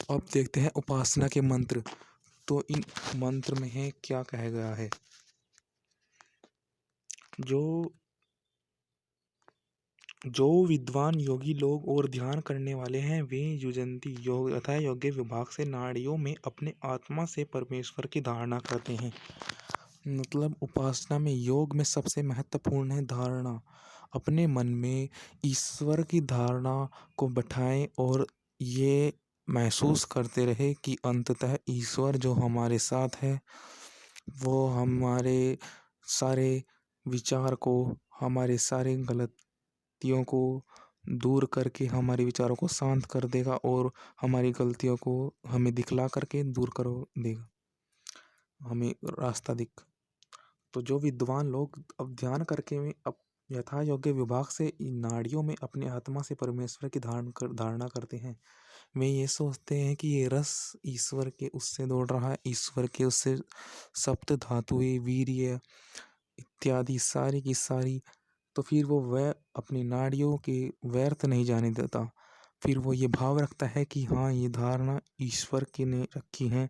अब देखते हैं उपासना के मंत्र। तो इन मंत्र में है क्या कहा गया है। जो विद्वान योगी लोग और ध्यान करने वाले हैं वे युजंती योग अथवा योग्य विभाग से नाड़ियों में अपने आत्मा से परमेश्वर की धारणा करते हैं। मतलब उपासना में योग में सबसे महत्वपूर्ण है धारणा। अपने मन में ईश्वर की धारणा को बैठाएं और ये महसूस करते रहे कि अंततः ईश्वर जो हमारे साथ है वो हमारे सारे विचार को, हमारे सारे गलतियों को दूर करके हमारे विचारों को शांत कर देगा और हमारी गलतियों को हमें दिखला करके दूर कर देगा, हमें रास्ता दिख। तो जो विद्वान लोग अब ध्यान करके में अब यथा योग्य विभाग से इन नाड़ियों में अपने आत्मा से परमेश्वर की धारणा करते हैं। वे ये सोचते हैं कि ये रस ईश्वर के उससे दौड़ रहा है, ईश्वर के उससे सप्त धातुएं, वीर्य इत्यादि सारी की सारी। तो फिर वो वह अपनी नाड़ियों के व्यर्थ नहीं जाने देता। फिर वो ये भाव रखता है कि हाँ, ये धारणा ईश्वर की ने रखी है,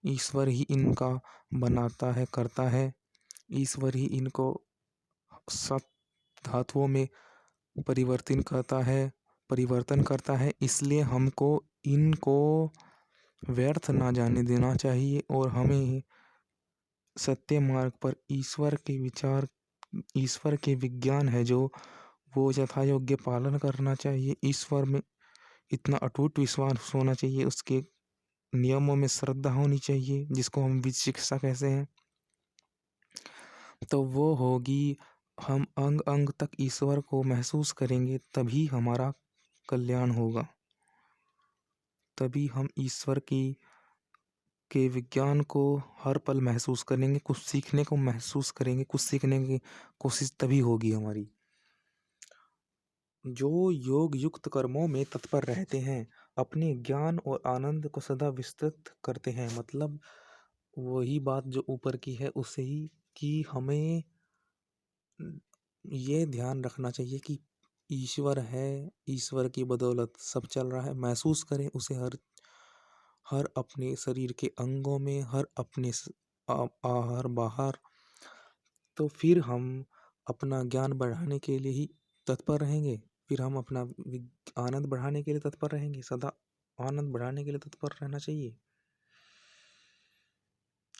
ईश्वर ही इनका बनाता है, करता है, ईश्वर ही इनको सब धातुओं में परिवर्तन करता है। इसलिए हमको इनको व्यर्थ ना जाने देना चाहिए और हमें सत्य मार्ग पर ईश्वर के विचार, ईश्वर के विज्ञान है जो वो यथा योग्य पालन करना चाहिए। ईश्वर में इतना अटूट विश्वास होना चाहिए, उसके नियमों में श्रद्धा होनी चाहिए, जिसको हम विचिकित्सा कहते हैं। तो वो होगी, हम अंग अंग तक ईश्वर को महसूस करेंगे तभी हमारा कल्याण होगा, तभी हम ईश्वर के विज्ञान को हर पल महसूस करेंगे, कुछ सीखने को महसूस करेंगे, कुछ सीखने की कोशिश तभी होगी हमारी। जो योग युक्त कर्मों में तत्पर रहते हैं अपने ज्ञान और आनंद को सदा विस्तृत करते हैं। मतलब वही बात जो ऊपर की है उससे ही कि हमें ये ध्यान रखना चाहिए कि ईश्वर है, ईश्वर की बदौलत सब चल रहा है। महसूस करें उसे हर अपने शरीर के अंगों में, हर अपने आहार बाहर। तो फिर हम अपना ज्ञान बढ़ाने के लिए ही तत्पर रहेंगे, फिर हम अपना आनंद बढ़ाने के लिए तत्पर रहेंगे। सदा आनंद बढ़ाने के लिए तत्पर रहना चाहिए।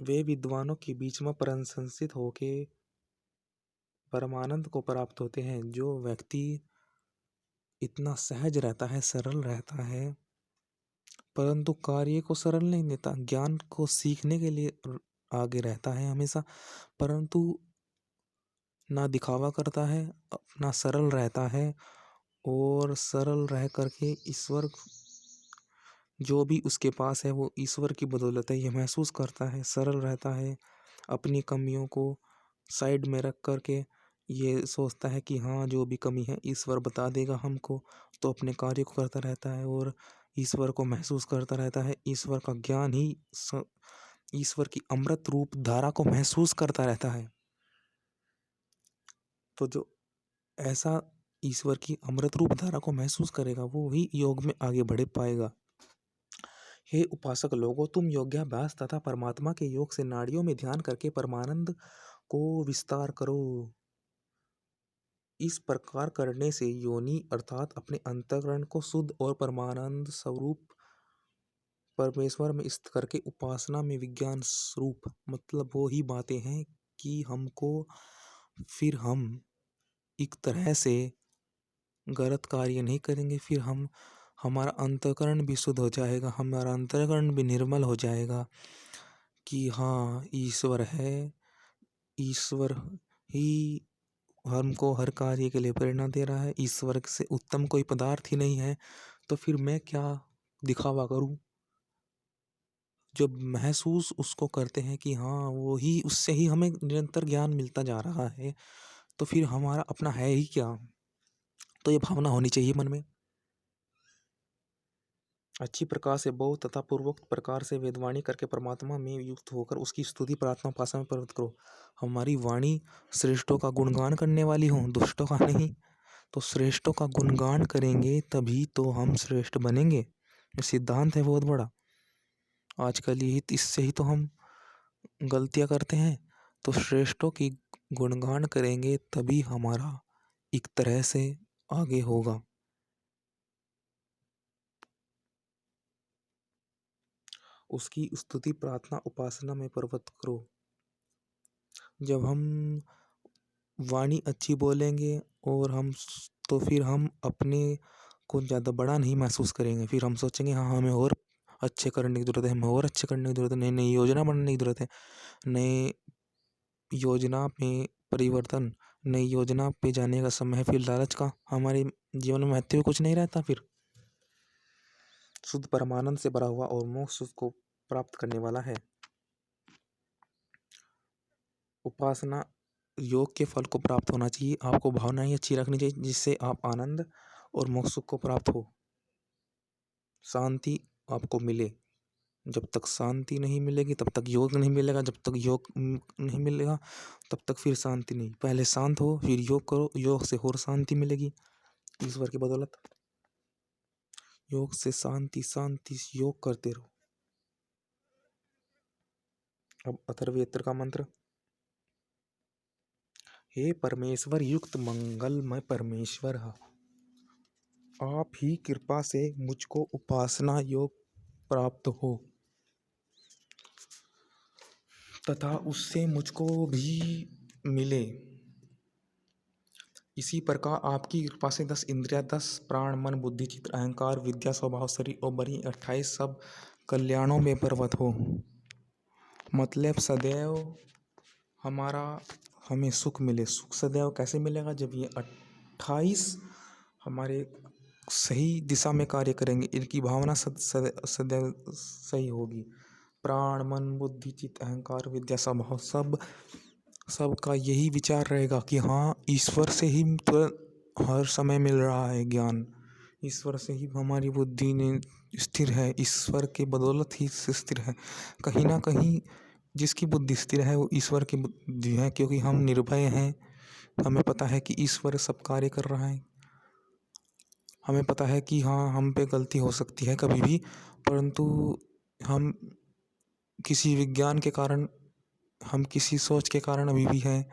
वे विद्वानों के बीच में प्रशंसित होके परमानंद को प्राप्त होते हैं। जो व्यक्ति इतना सहज रहता है, सरल रहता है, परंतु कार्य को सरल नहीं लेता, ज्ञान को सीखने के लिए आगे रहता है हमेशा, परंतु ना दिखावा करता है, अपना सरल रहता है और सरल रह करके ईश्वर जो भी उसके पास है वो ईश्वर की बदौलत है, ये महसूस करता है, सरल रहता है। अपनी कमियों को साइड में रख करके ये सोचता है कि हाँ, जो भी कमी है ईश्वर बता देगा हमको। तो अपने कार्य को करता रहता है और ईश्वर को महसूस करता रहता है। ईश्वर का ज्ञान ही ईश्वर की अमृत रूप धारा को महसूस करता रहता है। तो जो ऐसा ईश्वर की अमृत रूप धारा को महसूस करेगा वो ही योग में आगे बढ़ पाएगा। हे उपासक लोगों, तुम योगाभ्यास तथा परमात्मा के योग से नाड़ियों में ध्यान करके परमानंद को विस्तार करो। इस प्रकार करने से योनि अर्थात अपने अंतःकरण को शुद्ध और परमानंद स्वरूप परमेश्वर में स्थित करके उपासना में विज्ञान स्वरूप, मतलब वो ही बातें हैं कि हमको फिर हम एक तरह से गलत कार्य नहीं करेंगे। फिर हमारा अंतःकरण भी शुद्ध हो जाएगा, हमारा अंतःकरण भी निर्मल हो जाएगा कि हाँ, ईश्वर है, ईश्वर ही हमको हर कार्य के लिए प्रेरणा दे रहा है, ईश्वर से उत्तम कोई पदार्थ ही नहीं है। तो फिर मैं क्या दिखावा करूं। जो महसूस उसको करते हैं कि हाँ, वो ही, उससे ही हमें निरंतर ज्ञान मिलता जा रहा है, तो फिर हमारा अपना है ही क्या। तो ये भावना होनी चाहिए मन में। अच्छी प्रकार से बोध तथा पूर्वोक्त प्रकार से वेदवाणी करके परमात्मा में युक्त होकर उसकी स्तुति प्रार्थना उपासना में प्रवृत्त करो। हमारी वाणी श्रेष्ठों का गुणगान करने वाली हो, दुष्टों का नहीं। तो श्रेष्ठों का गुणगान करेंगे तभी तो हम श्रेष्ठ बनेंगे। ये सिद्धांत है बहुत बड़ा। आजकल यही इससे ही तो हम गलतियाँ करते हैं। तो श्रेष्ठों की गुणगान करेंगे तभी हमारा एक तरह से आगे होगा। उसकी स्तुति प्रार्थना उपासना में पर्वत करो। जब हम वाणी अच्छी बोलेंगे और तो फिर हम अपने को ज़्यादा बड़ा नहीं महसूस करेंगे। फिर हम सोचेंगे हाँ हमें और अच्छे करने की ज़रूरत है, हमें और अच्छे करने की ज़रूरत है, नई नई योजना बनाने की ज़रूरत है, नए योजना में परिवर्तन, नई योजना पे जाने का समय है। फिर लालच का हमारे जीवन में महत्व कुछ नहीं रहता। फिर शुद्ध परमानंद से भरा हुआ और मोक्ष को प्राप्त करने वाला है। उपासना योग के फल को प्राप्त होना चाहिए। आपको भावनाएं अच्छी रखनी चाहिए जिससे आप आनंद और मोक्ष को प्राप्त हो, शांति आपको मिले। जब तक शांति नहीं मिलेगी तब तक योग नहीं मिलेगा, जब तक योग नहीं मिलेगा तब तक फिर शांति नहीं। पहले शांत हो फिर योग करो, योग से और शांति मिलेगी ईश्वर की बदौलत। योग से शांति, शांति से योग करते रहो। अब अथर्ववेद का मंत्र। हे परमेश्वर युक्त मंगलमय परमेश्वर, आप ही कृपा से मुझको उपासना योग प्राप्त हो तथा उससे मुझको भी मिले। इसी प्रकार आपकी कृपा से 10 इंद्रिया, 10 प्राण, मन, बुद्धि, चित्त, अहंकार, विद्या, स्वभाव, शरीर और बड़ी 28 सब कल्याणों में पर्वत हो। मतलब सदैव हमें सुख मिले। सुख सदैव कैसे मिलेगा? जब ये 28 हमारे सही दिशा में कार्य करेंगे, इनकी भावना सदैव सही होगी। प्राण, मन, बुद्धि, चित्त, अहंकार, विद्या, स्वभाव, सबका यही विचार रहेगा कि हाँ ईश्वर से ही तो हर समय मिल रहा है ज्ञान, ईश्वर से ही हमारी बुद्धि ने स्थिर है, ईश्वर के बदौलत ही से स्थिर है। कहीं ना कहीं जिसकी बुद्धि स्थिर है वो ईश्वर की बुद्धि है, क्योंकि हम निर्भय हैं। हमें पता है कि ईश्वर सब कार्य कर रहा है। हमें पता है कि हाँ हम पे गलती हो सकती है कभी भी, परंतु हम किसी विज्ञान के कारण, हम किसी सोच के कारण अभी भी हैं,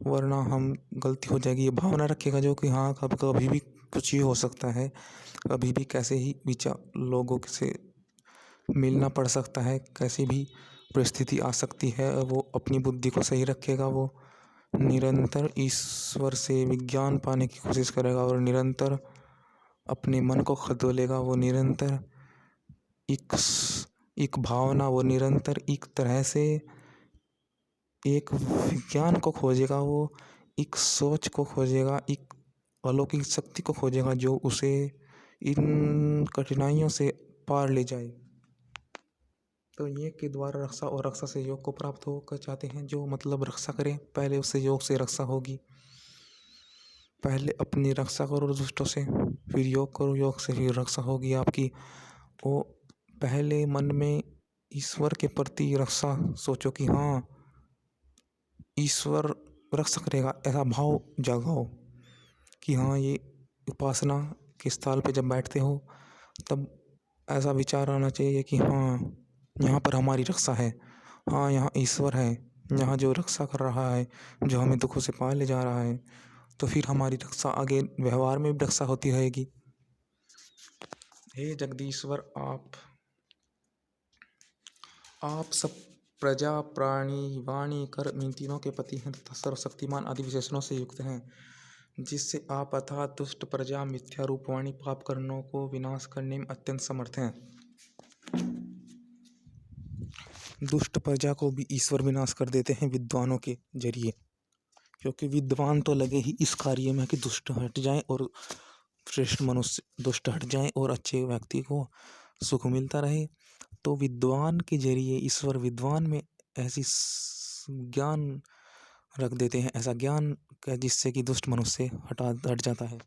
वरना हम गलती हो जाएगी। ये भावना रखेगा जो कि हाँ कभी कभी भी कुछ ही हो सकता है, कभी भी कैसे ही विचार लोगों से मिलना पड़ सकता है, कैसी भी परिस्थिति आ सकती है। वो अपनी बुद्धि को सही रखेगा, वो निरंतर ईश्वर से विज्ञान पाने की कोशिश करेगा और निरंतर अपने मन को खदोलेगा। वो निरंतर एक भावना, वो निरंतर एक तरह से एक विज्ञान को खोजेगा, वो एक सोच को खोजेगा, एक अलौकिक शक्ति को खोजेगा जो उसे इन कठिनाइयों से पार ले जाए। तो ये के द्वारा रक्षा और रक्षा से योग को प्राप्त होकर चाहते हैं जो मतलब रक्षा करें, पहले उससे योग से रक्षा होगी। पहले अपनी रक्षा करो दुष्टों से, फिर योग करो, योग से फिर रक्षा होगी आपकी। वो पहले मन में ईश्वर के प्रति रक्षा सोचो कि हाँ ईश्वर रक्षा करेगा, ऐसा भाव जगाओ कि हाँ ये उपासना के स्थल पे जब बैठते हो तब ऐसा विचार आना चाहिए कि हाँ यहाँ पर हमारी रक्षा है, हाँ यहाँ ईश्वर है, यहाँ जो रक्षा कर रहा है, जो हमें दुखों से पार ले जा रहा है। तो फिर हमारी रक्षा आगे व्यवहार में भी रक्षा होती रहेगी। हे जगदीश्वर, आप सब प्रजा, प्राणी, वाणी, कर्म इन तीनों के पति हैं तथा सर्वशक्तिमान आदि विशेषणों से युक्त हैं, जिससे आप अर्थात दुष्ट प्रजा, मिथ्या रूप वाणी, पाप कर्मों को विनाश करने में अत्यंत समर्थ हैं। दुष्ट प्रजा को भी ईश्वर विनाश कर देते हैं विद्वानों के जरिए, क्योंकि विद्वान तो लगे ही इस कार्य में कि दुष्ट हट जाएं और श्रेष्ठ मनुष्य दुष्ट हट जाएं और अच्छे व्यक्ति को सुख मिलता रहे। तो विद्वान के जरिए ईश्वर विद्वान में ऐसी ज्ञान रख देते हैं, ऐसा ज्ञान जिससे कि दुष्ट मनुष्य हट जाता है।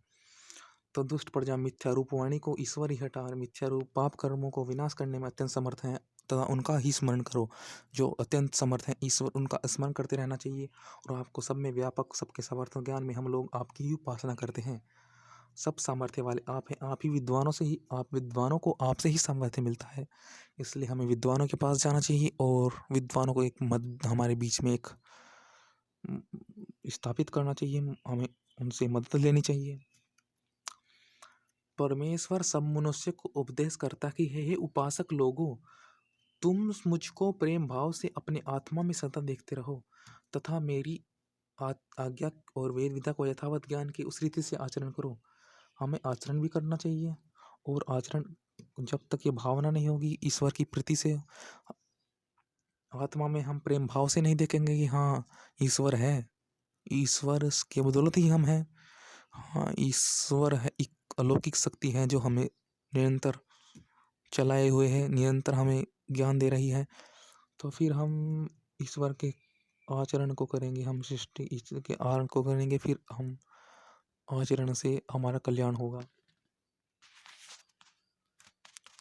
तो दुष्ट प्रजा मिथ्या रूप वाणी को ईश्वर ही हटा, मिथ्या रूप पाप कर्मों को विनाश करने में अत्यंत समर्थ हैं तथा उनका ही स्मरण करो जो अत्यंत समर्थ हैं। ईश्वर उनका स्मरण करते रहना चाहिए और आपको सब में व्यापक, सबके समर्थ ज्ञान में हम लोग आपकी ही उपासना करते हैं। सब सामर्थ्य वाले आप हैं। आप विद्वानों को आपसे ही सामर्थ्य मिलता है। इसलिए हमें विद्वानों के पास जाना चाहिए और विद्वानों को एक मद हमारे बीच में एक स्थापित करना चाहिए। हमें उनसे मदद लेनी चाहिए। परमेश्वर सब मनुष्य को उपदेश करता कि हे उपासक लोगों, तुम मुझको प्रेम भाव से अपने आत्मा में सदा देखते रहो तथा मेरी आज्ञा और वेद विद्या को यथावत ज्ञान की उस रीति से आचरण करो। हमें आचरण भी करना चाहिए और आचरण जब तक ये भावना नहीं होगी ईश्वर की प्रीति से, आत्मा में हम प्रेम भाव से नहीं देखेंगे कि हाँ ईश्वर है, ईश्वर के बदौलत ही हम हैं, हाँ ईश्वर है, एक अलौकिक शक्ति है जो हमें निरंतर चलाए हुए है, निरंतर हमें ज्ञान दे रही है, तो फिर हम ईश्वर के आचरण को करेंगे, हम सृष्टि ईश्वर के आचरण को करेंगे, फिर हम आचरण से हमारा कल्याण होगा।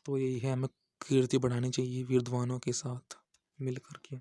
तो यही है, हमें कीर्ति बढ़ानी चाहिए विद्वानों के साथ मिल करके।